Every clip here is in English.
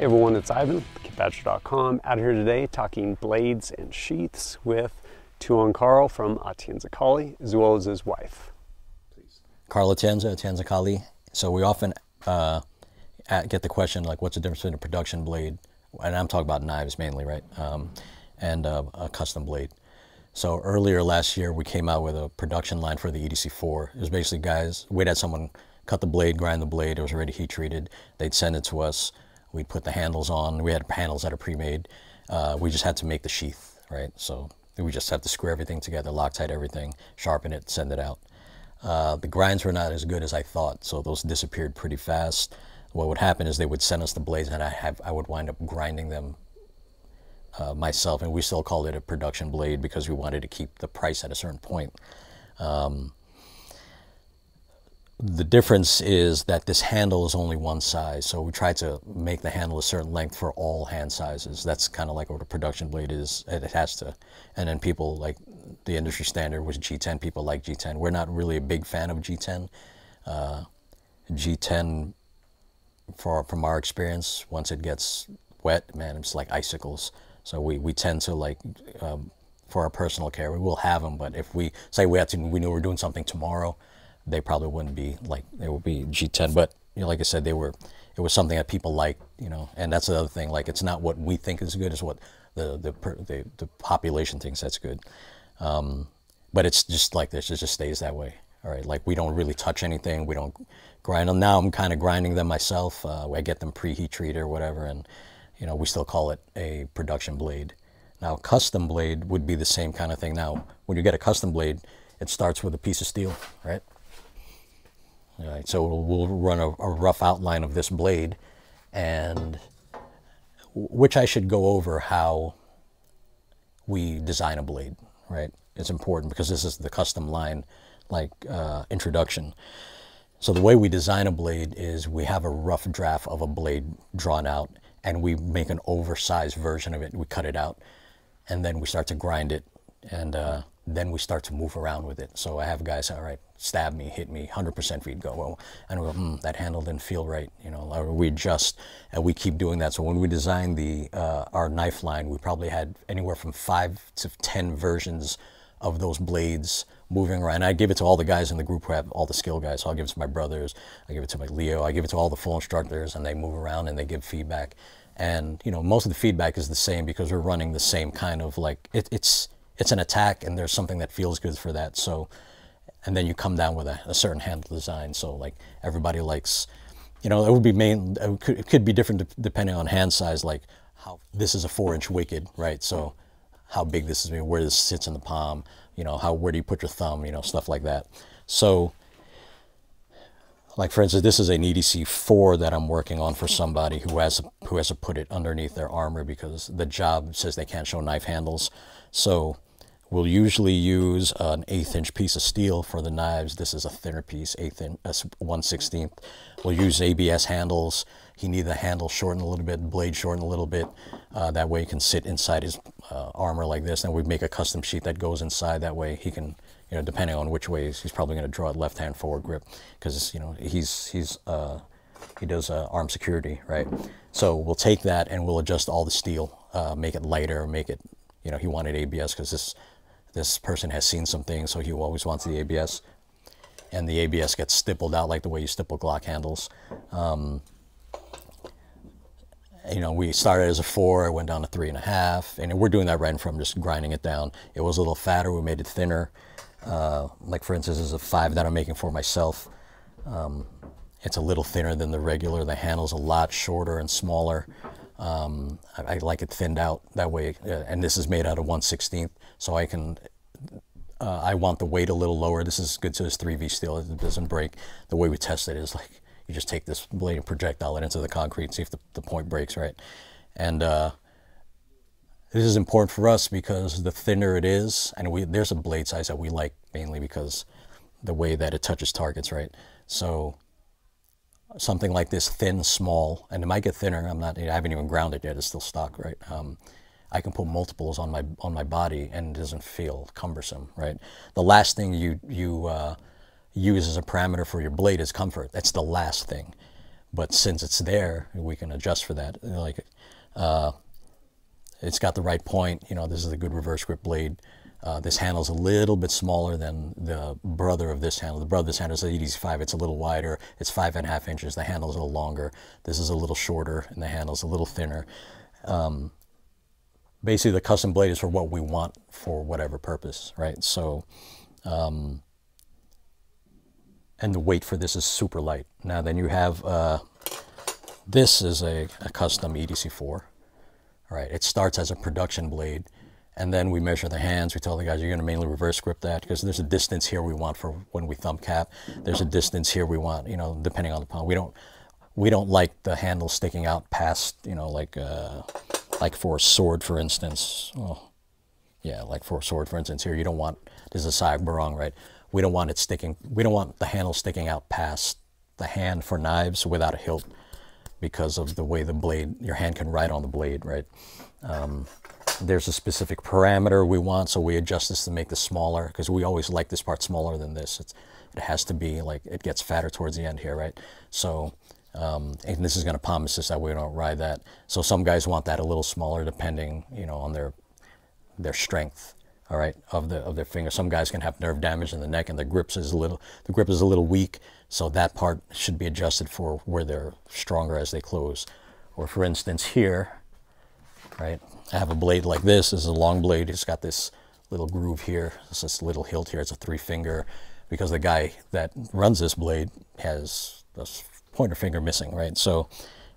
Hey everyone, it's Ivan, kitbadger.com, out here today talking blades and sheaths with Tuhan Carl from Atienza, as well as his wife. Carl Atienza, Atienza Kali. So we often get the question, like, what's the difference between a production blade, and I'm talking about knives mainly, right, and a custom blade. So earlier last year, we came out with a production line for the EDC4. It was basically guys, we'd had someone cut the blade, grind the blade, it was already heat treated, they'd send it to us, we'd put the handles on, we had handles that are pre-made, we just had to make the sheath, right? So we just have to screw everything together, Loctite everything, sharpen it, send it out. The grinds were not as good as I thought, so those disappeared pretty fast. What would happen is they would send us the blades and I would wind up grinding them myself, and we still called it a production blade because we wanted to keep the price at a certain point. The difference is that this handle is only one size, so we tried to make the handle a certain length for all hand sizes. That's kind of like what a production blade is. It has to. And then people, like, the industry standard was G10. People like G10. We're not really a big fan of G10. G10, from our experience, once it gets wet, man, it's like icicles. So we tend to, like, for our personal care, we will have them, but if we say we knew we were doing something tomorrow, they probably wouldn't be, like, they would be G10. But, you know, like I said, it was something that people like, you know, and that's the other thing. Like, it's not what we think is good, it's what the population thinks that's good. But it's just like this, it just stays that way. All right, like, we don't really touch anything, we don't grind them. Now I'm kind of grinding them myself. I get them pre-heat treated or whatever, and, you know, we still call it a production blade. Now, a custom blade would be the same kind of thing. Now, when you get a custom blade, it starts with a piece of steel, right? All right, so we'll run a rough outline of this blade, and which I should go over how we design a blade, right? It's important because this is the custom line, like, introduction. So the way we design a blade is we have a rough draft of a blade drawn out, and we make an oversized version of it. We cut it out, and then we start to grind it, and then we start to move around with it. So I have guys, all right, stab me, hit me, 100% feet go. Well, and we go, that handle didn't feel right, you know. Or we adjust, and we keep doing that. So when we designed our knife line, we probably had anywhere from 5 to 10 versions of those blades moving around. I give it to all the guys in the group who have all the skill guys. So I'll give it to my brothers, I give it to my Leo, I give it to all the full instructors, and they move around and they give feedback. And, you know, most of the feedback is the same because we're running the same kind of, like, it's an attack, and there's something that feels good for that. So, and then you come down with a certain handle design. So, like, everybody likes, you know, it would be it could be different depending on hand size. Like, how this is a 4-inch wicked, right? So how big this is, where this sits in the palm, you know, where do you put your thumb, you know, stuff like that. So, like, for instance, this is an EDC4 that I'm working on for somebody who has to put it underneath their armor because the job says they can't show knife handles. So we'll usually use an 1/8-inch piece of steel for the knives. This is a thinner piece, 1/16. We'll use ABS handles. He needs the handle shortened a little bit, blade shortened a little bit. That way he can sit inside his armor like this. And we make a custom sheath that goes inside. That way he can, you know, depending on which way, he's probably going to draw a left-hand forward grip because, you know, he does arm security, right? So we'll take that and we'll adjust all the steel, make it lighter, make it, you know, he wanted ABS because this person has seen some things, so he always wants the ABS. And the ABS gets stippled out like the way you stipple Glock handles. You know, we started as a 4, went down to 3.5, and we're doing that right from just grinding it down. It was a little fatter, we made it thinner. Like, for instance, this is a 5 that I'm making for myself. It's a little thinner than the regular. The handle's a lot shorter and smaller. I like it thinned out that way, and this is made out of 1/16, so I can, I want the weight a little lower. This is good to this 3V steel, it doesn't break. The way we test it is, like, you just take this blade and projectile it into the concrete and see if the point breaks, right? And this is important for us because the thinner it is, and there's a blade size that we like mainly because the way that it touches targets, right? So something like this thin, small, and it might get thinner. I haven't even ground it yet. It's still stock, right? I can put multiples on my body and it doesn't feel cumbersome, right? The last thing you use as a parameter for your blade is comfort. That's the last thing. but since it's there, we can adjust for that. Like, it's got the right point. You know, this is a good reverse grip blade. This handle's a little bit smaller than the brother of this handle. The brother of this handle is the EDC5. It's a little wider. It's 5.5 inches. The handle's a little longer. This is a little shorter, and the handle's a little thinner. Basically, the custom blade is for what we want for whatever purpose, right? So, and the weight for this is super light. Now, then you have, this is a custom EDC4, right? It starts as a production blade, and then we measure the hands. We tell the guys, you're going to mainly reverse grip that, because there's a distance here we want for when we thumb cap. There's a distance here we want, you know, depending on the palm. We don't like the handle sticking out past, you know, like for a sword, for instance. Oh, yeah, like for a sword, for instance, here you don't want, this is a side barong, right? We don't want it sticking, we don't want the handle sticking out past the hand for knives without a hilt, because of the way the blade, your hand can write on the blade, right? There's a specific parameter we want, so we adjust this to make this smaller, because we always like this part smaller than this. It has to be like, it gets fatter towards the end here, right? So, and this is going to palm assist, that way we don't ride that. So some guys want that a little smaller, depending, you know, on their strength, all right, of their finger. Some guys can have nerve damage in the neck, and the grip is a little weak, so that part should be adjusted for where they're stronger as they close. Or for instance here, right, I have a blade like this. This is a long blade. It's got this little groove here. It's this little hilt here. It's a 3-finger, because the guy that runs this blade has this pointer finger missing, right? So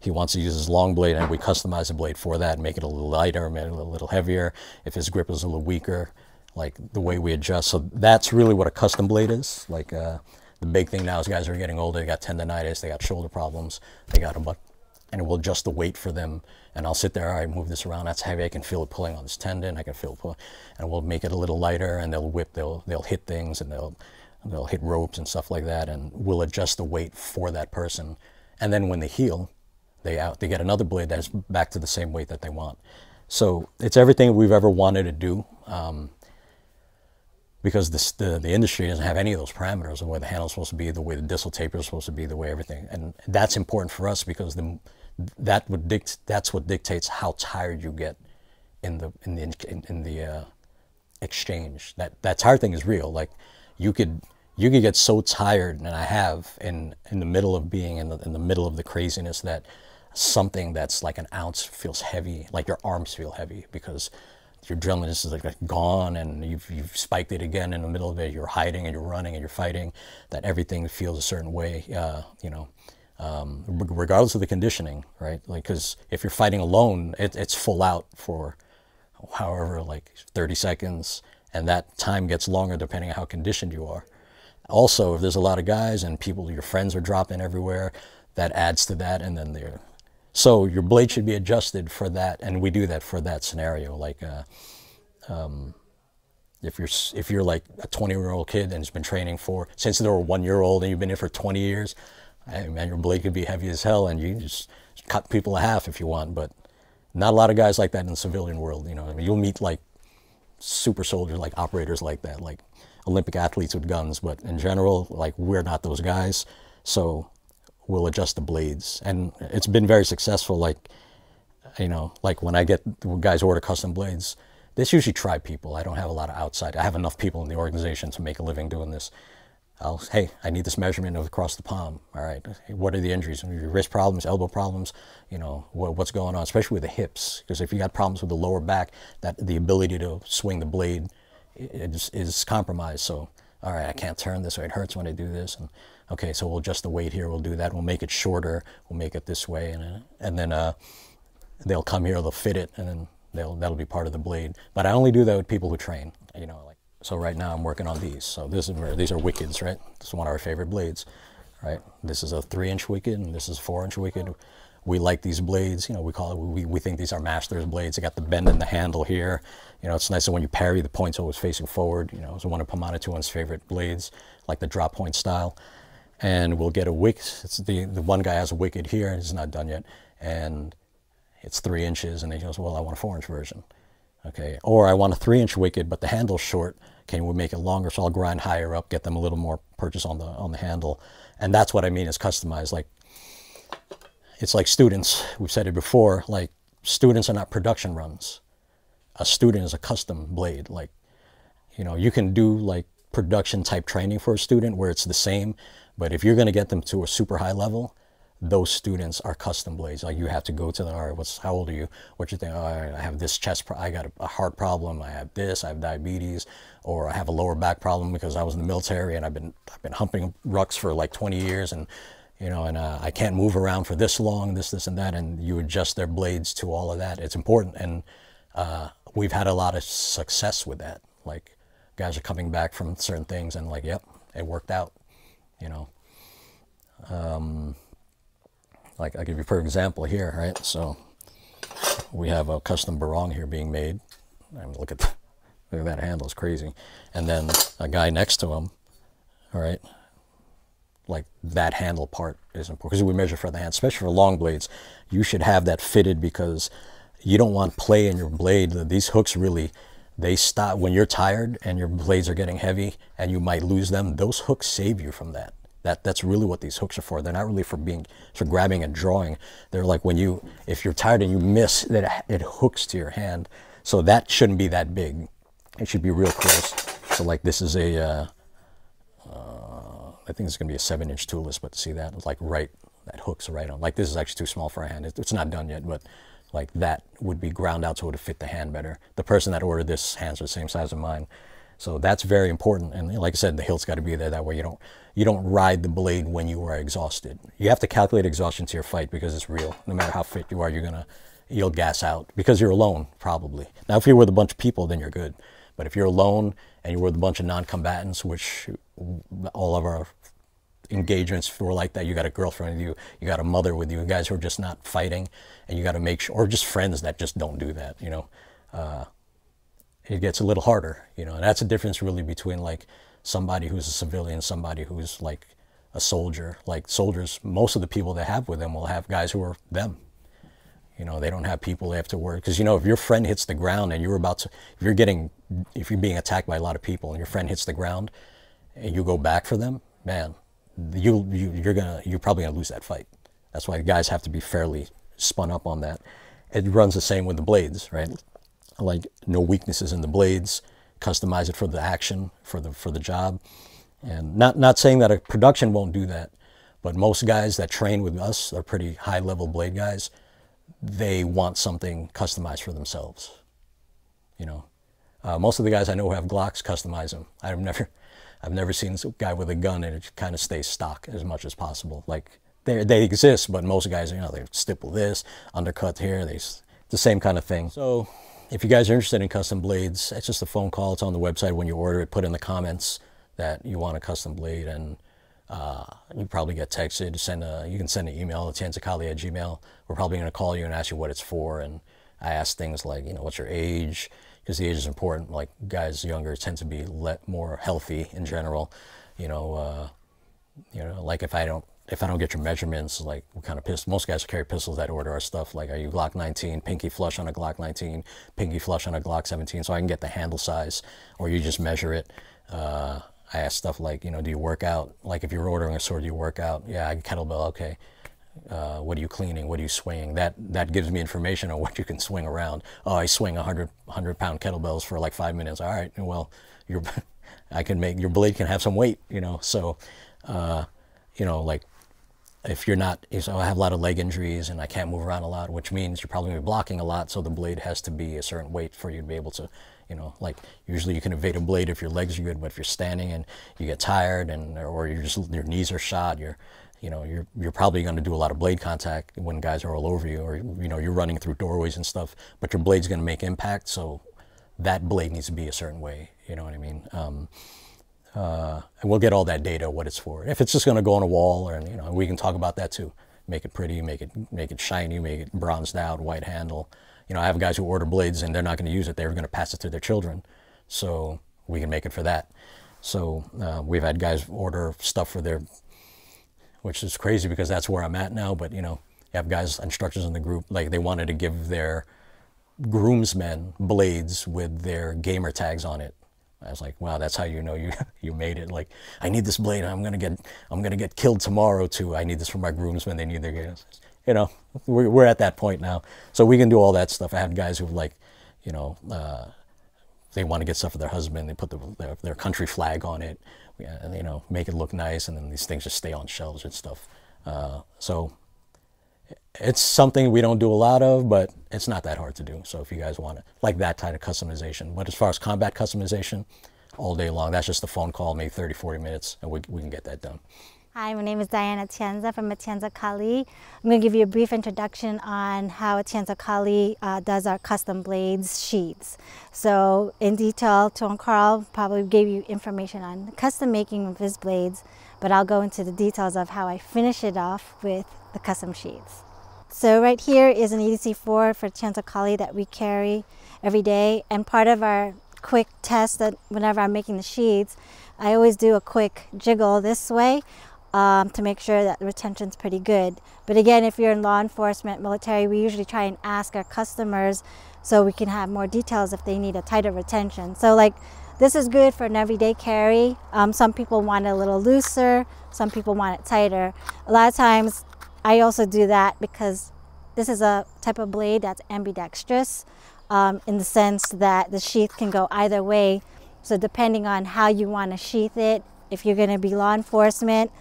he wants to use his long blade, and we customize the blade for that, make it a little lighter, make it a little heavier. If his grip is a little weaker, like the way we adjust. So that's really what a custom blade is. Like the big thing now is guys are getting older, they got tendonitis, they got shoulder problems, they got a butt, and we'll adjust the weight for them. And I'll sit there, all right, move this around, that's heavy, I can feel it pulling on this tendon, I can feel it pulling, and we'll make it a little lighter, and they'll whip, they'll hit things, and they'll hit ropes and stuff like that, and we'll adjust the weight for that person. And then when they heal, they get another blade that's back to the same weight that they want. So it's everything we've ever wanted to do, because the industry doesn't have any of those parameters of where the handle's supposed to be, the way the distal taper is supposed to be, the way everything. And that's important for us, because that's what dictates how tired you get in the exchange. That tired thing is real. Like you could get so tired, and I have in the middle of being in the middle of the craziness, that something that's like an ounce feels heavy, like your arms feel heavy, because your adrenaline is like gone, and you've spiked it again in the middle of it. You're hiding, and you're running, and you're fighting. That everything feels a certain way, you know, regardless of the conditioning, right? Like, because if you're fighting alone, it's full out for however, like 30 seconds, and that time gets longer depending on how conditioned you are. Also, if there's a lot of guys and people, your friends are dropping everywhere, that adds to that, and then so your blade should be adjusted for that, and we do that for that scenario. Like, if you're like a 20-year-old kid and has been training since they were 1-year-old, and you've been in for 20 years, hey, man, your blade could be heavy as hell, and you just cut people in half if you want. But not a lot of guys like that in the civilian world. You know, I mean, you'll meet like super soldiers, like operators like that, like Olympic athletes with guns, but in general, like, we're not those guys. So we'll adjust the blades, and it's been very successful. Like, you know, like when I get guys order custom blades, this usually tribe people. I don't have a lot of outside. I have enough people in the organization to make a living doing this. Hey, I need this measurement of across the palm. All right, what are the injuries? Your wrist problems, elbow problems, you know, what's going on, especially with the hips. Because if you got problems with the lower back, the ability to swing the blade is compromised. So, all right, I can't turn this, or it hurts when I do this. And okay, so we'll adjust the weight here. We'll do that. We'll make it shorter. We'll make it this way, and then they'll come here. They'll fit it, and then that'll be part of the blade. But I only do that with people who train. You know, like, so right now I'm working on these. So these are Wickeds, right? This is one of our favorite blades, right? This is a 3-inch Wicked, and this is a 4-inch Wicked. We like these blades, you know, we think these are master's blades. They got the bend in the handle here. You know, it's nice that when you parry, the point's always facing forward. You know, it's one of Tuhan's favorite blades, like the drop point style. And we'll get a wick. It's the one guy has a Wicked here, and it's not done yet. And it's 3 inches, and he goes, well, I want a 4-inch version. Okay, or I want a 3-inch Wicked, but the handle's short. Can we make it longer? So I'll grind higher up, get them a little more purchase on the handle. And that's what I mean is customized. Like, it's like students. We've said it before, like students are not production runs. A student is a custom blade. Like, you know, you can do like production type training for a student where it's the same, but if you're going to get them to a super high level, those students are custom blades. Like you have to go to them, all right, how old are you? What you think? Oh, I have this I got a heart problem. I have this, I have diabetes, or I have a lower back problem because I was in the military and I've been humping rucks for like 20 years and, you know, and I can't move around for this long, this and that. And you adjust their blades to all of that. It's important. And we've had a lot of success with that. Like guys are coming back from certain things and like, yep, it worked out, you know. Like I'll give you a perfect example here, right? So we have a custom barong here being made. I mean, look at that handle, it's crazy. And then a guy next to him, all right? Like that handle part is important because we measure for the hand, especially for long blades. You should have that fitted because you don't want play in your blade. These hooks really, they stop when you're tired and your blades are getting heavy and you might lose them. Those hooks save you from that. That's really what these hooks are for. They're not really for grabbing and drawing. They're like if you're tired and you miss, that it hooks to your hand. So that shouldn't be that big. It should be real close. So like this is I think it's gonna be a 7-inch toolless, but see that? It's like that hook's right on. Like this is actually too small for a hand. It's not done yet, but like that would be ground out so it would fit the hand better. The person that ordered this hands are the same size as mine. So that's very important. And like I said, the hilt's got to be there. That way you don't ride the blade when you are exhausted. You have to calculate exhaustion to your fight because it's real. No matter how fit you are, you'll gas out because you're alone, probably. Now, if you're with a bunch of people, then you're good. But if you're alone and you're with a bunch of non-combatants, which all of our engagements were like that, you got a girlfriend with you, you got a mother with you, guys who are just not fighting, and you got to make sure, or just friends that just don't do that, you know. It gets a little harder, you know, and that's the difference really between like somebody who's a civilian, somebody who's like a soldier. Like soldiers, most of the people they have with them will have guys who are them. You know, they don't have people they have to work. Because, you know, if your friend hits the ground and you're if you're being attacked by a lot of people and your friend hits the ground and you go back for them, man, you're probably gonna lose that fight. That's why guys have to be fairly spun up on that. It runs the same with the blades, right? Like no weaknesses in the blades, customize it for the action, for the job. And not saying that a production won't do that, but most guys that train with us are pretty high level blade guys. They want something customized for themselves. You know, most of the guys I know who have Glocks customize them. I've never seen a guy with a gun and it kind of stays stock as much as possible. Like they exist, but most guys, you know, they stipple this, undercut here, it's the same kind of thing. So if you guys are interested in custom blades, it's just a phone call. It's on the website. When you order it, put in the comments that you want a custom blade, and you probably get texted. You can send an email, atienzacali@gmail.com. We're probably going to call you and ask you what it's for. And I ask things like, you know, what's your age? Because the age is important. Like guys younger tend to be more healthy in general. You know, like if I don't get your measurements, like what kind of pistol, most guys carry pistols that order our stuff, like are you Glock 19, pinky flush on a Glock 19, pinky flush on a Glock 17, so I can get the handle size, or you just measure it. I ask stuff like, you know, do you work out? Like if you're ordering a sword, do you work out? Yeah, I kettlebell, okay. What are you cleaning? What are you swinging? That gives me information on what you can swing around. Oh, I swing 100-pound kettlebells for like 5 minutes. All right, well, your blade can have some weight, you know, so, you know, like, if you're not, so I have a lot of leg injuries and I can't move around a lot, which means you're probably going to be blocking a lot, so the blade has to be a certain weight for you to be able to, you know, like usually you can evade a blade if your legs are good, but if you're standing and you get tired or your knees are shot, you're probably going to do a lot of blade contact when guys are all over you, or you know, you're running through doorways and stuff, but your blade's going to make impact, so that blade needs to be a certain way, you know what I mean? And we'll get all that data, what it's for. If it's just going to go on a wall, or you know, we can talk about that too. Make it pretty, make it shiny, make it bronzed out, white handle. You know, I have guys who order blades and they're not going to use it. They're going to pass it to their children, so we can make it for that. So we've had guys order stuff for their, which is crazy because that's where I'm at now. But you know, you have guys, instructors in the group, like they wanted to give their groomsmen blades with their gamer tags on it. I was like, wow, that's how you know you made it. Like, I need this blade. I'm gonna get killed tomorrow too. I need this for my groomsmen. They need their gears. You know, we're at that point now, so we can do all that stuff. I had guys who like, you know, they want to get stuff for their husband. They put their country flag on it, and you know, make it look nice, and then these things just stay on shelves and stuff. So it's something we don't do a lot of, but it's not that hard to do. So if you guys want it, like that type of customization. But as far as combat customization, all day long, that's just a phone call, maybe 30, 40 minutes, and we can get that done. Hi, my name is Tuhan Atienza from Atienza Kali. I'm going to give you a brief introduction on how Atienza Kali does our custom blades sheaths. So in detail, Tuhan Carl probably gave you information on the custom making of his blades, but I'll go into the details of how I finish it off with the custom sheaths. So right here is an EDC4 for Atienza Kali that we carry every day, and part of our quick test that whenever I'm making the sheaths, I always do a quick jiggle this way to make sure that the retention's pretty good. But again, if you're in law enforcement, military, we usually try and ask our customers so we can have more details if they need a tighter retention. So like, this is good for an everyday carry. Some people want it a little looser, some people want it tighter. A lot of times I also do that because this is a type of blade that's ambidextrous in the sense that the sheath can go either way. So depending on how you want to sheath it, if you're going to be law enforcement,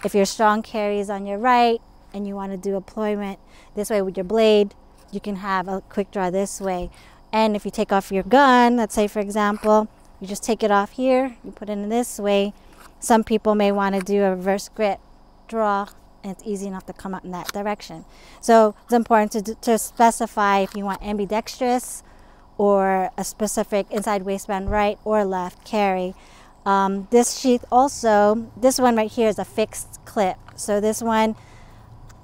if your strong carry is on your right and you want to do deployment this way with your blade, you can have a quick draw this way. And if you take off your gun, let's say for example, you just take it off here, you put it in this way. Some people may want to do a reverse grip draw, and it's easy enough to come out in that direction. So it's important to specify if you want ambidextrous or a specific inside waistband right or left carry. This sheath also, this one right here is a fixed clip. So this one,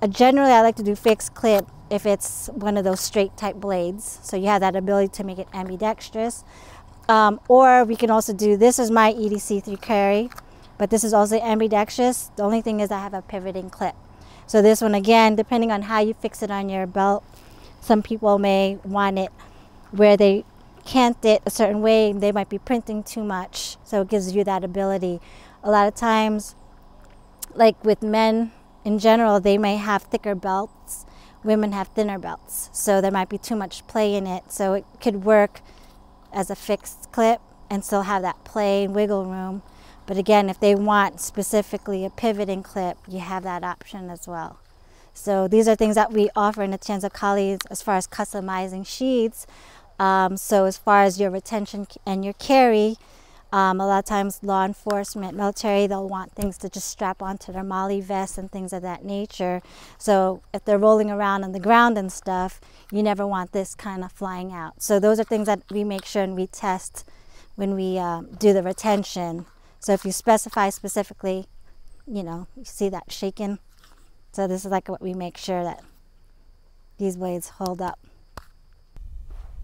generally I like to do fixed clip if it's one of those straight type blades. So you have that ability to make it ambidextrous. Or we can also do, this is my EDC3 carry, but this is also ambidextrous. The only thing is I have a pivoting clip. So this one again, depending on how you fix it on your belt, some people may want it where they cant it a certain way, they might be printing too much, so it gives you that ability. A lot of times, like with men in general, they may have thicker belts, women have thinner belts, so there might be too much play in it, so it could work as a fixed clip and still have that play and wiggle room. But again, if they want specifically a pivoting clip, you have that option as well. So these are things that we offer in Atienza Kali as far as customizing sheaths. So as far as your retention and your carry, a lot of times law enforcement, military, they'll want things to just strap onto their MOLLE vests and things of that nature. So if they're rolling around on the ground and stuff, you never want this kind of flying out. So those are things that we make sure and we test when we do the retention. So if you specify specifically, you know, you see that shaking. So this is like what we make sure that these blades hold up.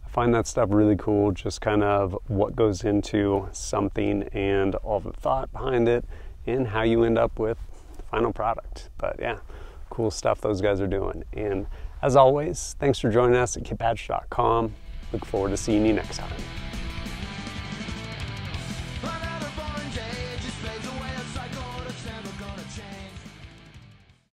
I find that stuff really cool, just kind of what goes into something and all the thought behind it and how you end up with the final product. But yeah, cool stuff those guys are doing. And as always, thanks for joining us at kitpatch.com. Look forward to seeing you next time.